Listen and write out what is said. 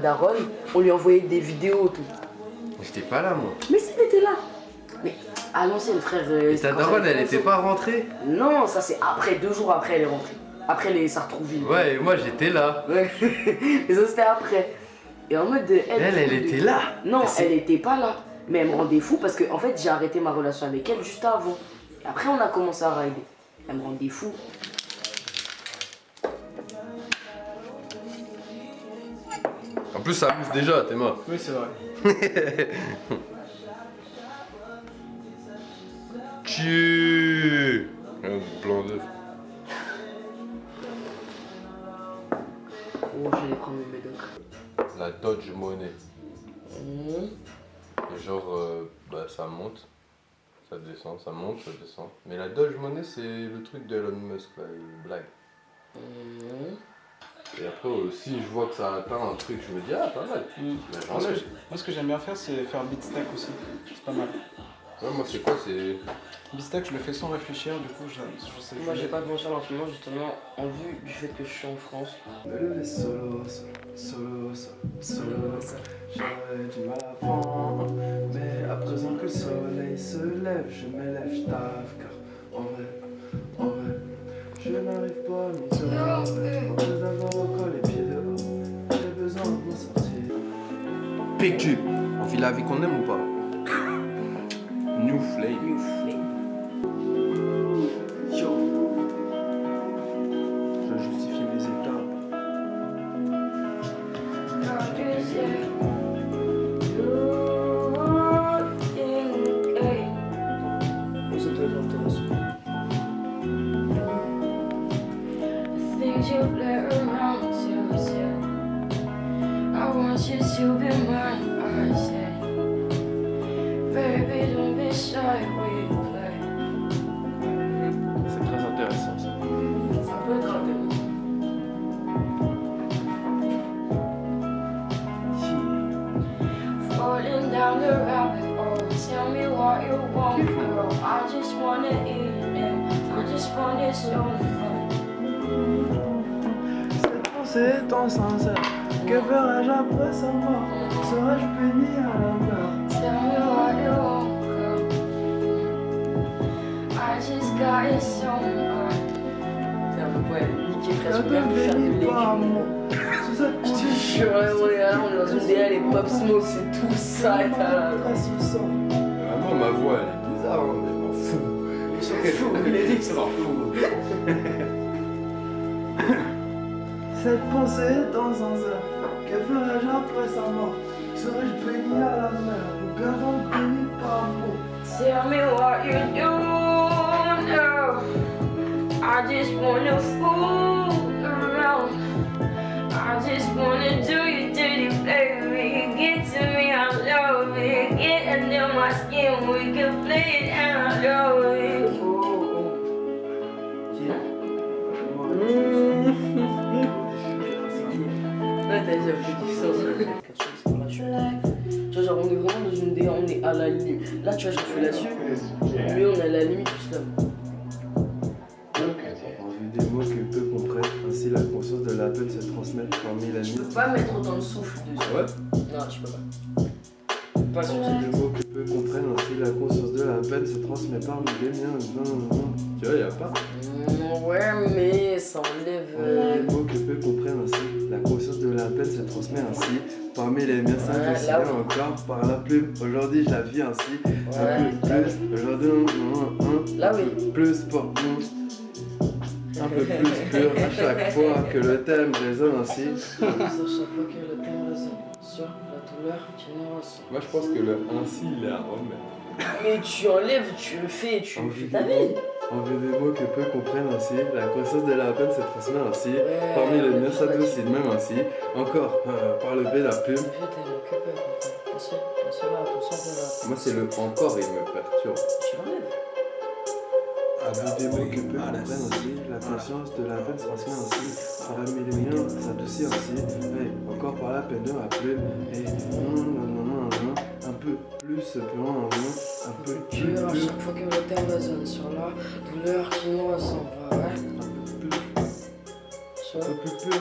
Daron, on lui envoyait des vidéos tout. J'étais pas là moi. Mais si, t'étais là. Mais à l'ancienne, frère. Et ta daronne, elle était pas rentrée? Non, ça c'est après, 2 jours après, elle est rentrée. Après, elle s'est retrouvée. Ouais, et moi j'étais là. Ouais. Et ça c'était après. Et en mode. Elle était là. Non, elle était pas là. Mais elle me rendait fou parce que, en fait, j'ai arrêté ma relation avec elle juste avant. Et après, on a commencé à rider. Elle me rendait fou. En plus, ça mousse déjà, t'es mort. Oui, c'est vrai. Tchou. Un blanc d'œuf. Oh, j'allais prendre mes médocs. La Dodge Money. Et genre, ça monte, ça descend, ça monte, ça descend. Mais la Dodge Money, c'est le truc d'Elon Musk, là, il blague. Et après, si je vois que ça atteint un truc, je me dis, ah, pas mal. Ben, j'enlève. Moi, ce que j'aime bien faire, c'est faire beat stack aussi. C'est pas mal. Ouais, moi, c'est quoi? C'est. Beat stack, je le fais sans réfléchir, du coup, je sais. Moi, j'ai pas de mention en ce moment, justement, en vue du fait que je suis en France. Me lever solo, j'avais du mal avant. Mais à présent que le soleil se lève, je m'élève, je taffe. Car en vrai, je n'arrive pas à m'isoler. En plus d'avoir encore les pieds dehors, j'ai besoin de m'en sortir. Picture. On vit la vie qu'on aime ou pas? New Flame. New Flame. Yo, je justifie mes étapes. C'est très intéressant. Things you play around to say, I want you to be mine, I say. Baby, don't be shy, we play. C'est très intéressant ça. Ça peut être intéressant. Falling down the rabbit hole, tell me what you want, girl. I just wanna eat it, I just want it so fun. Cette pensée est en sincère. Que ferais-je après sa mort? Serais-je béni à la mort? Tell me what you want, girl. I just got it so much. Ouais, niquer frère, Je je peux même te plus faire de bénis par légumes. amour. Sous cette Je te jure, on est là, on est dans une DA, les pop smoke, c'est tout ça et t'as là. Vraiment, ma voix, elle est bizarre, hein, mais je m'en fous. Ils sont fous, les dicks sont fous. Cette pensée est en sincère. Que ferais-je après sa mort? Serais-je béni à la mer? Ou gardant béni par amour? Tell me what you do now. I just wanna fool around. I just wanna do you dirty, baby. You get to me, I love it. Get under my skin, we can play it and I love it. Ouais, t'as déjà fait du sens. Tu vois, genre, on est vraiment dans une DA, on est à la limite. Là, tu vois, je fais là-dessus. Lui, on est à la limite du slam. En vue des mots que peu comprennent, ainsi la conscience de la peine se transmet parmi la nuit. Tu peux pas mettre autant de souffle dessus. Ouais. Non, tu peux pas. Pas sur En vue des mots que peu comprennent, ainsi la conscience de la peine se transmet parmi les miens. Tu vois, y'a pas. Ouais, mais ça enlève. En vue des mots que peu comprennent, ainsi la conscience de la peine se transmet ainsi parmi les miens. Ça Ouais, me là, signale encore par la plume. Aujourd'hui, je la vis ainsi. Ouais, Un peu là, plus. Aujourd'hui, Là, oui. plus pour un peu plus pur à chaque fois que le thème résonne ainsi. À chaque fois que le thème résonne sur la douleur qui nous ressent. Moi, je pense que le ainsi, il est à remettre. Mais tu enlèves, tu le fais, tu En fais vue ta des vie. mots- en vue des mots que peu comprennent ainsi, la conscience de la peine se transmet ainsi, Ouais, parmi les miens ouais, s'adoucit même ainsi, encore par le B la plume. Putain, mais que peu comprendre. Attention là, attention là. Moi, c'est le encore, il me perturbe. Tu l'enlèves. En vue des mots que peu comprennent ainsi, la conscience de la peine se transmet ainsi, parmi les miens s'adoucit ainsi, hey, encore par la peine de la plume, et un peu plus, un peu Tu veux, à chaque fois que le thème résonne sur la douleur qui nous ressemble. Ouais. un peu plus, Tu vois. un peu plus pur.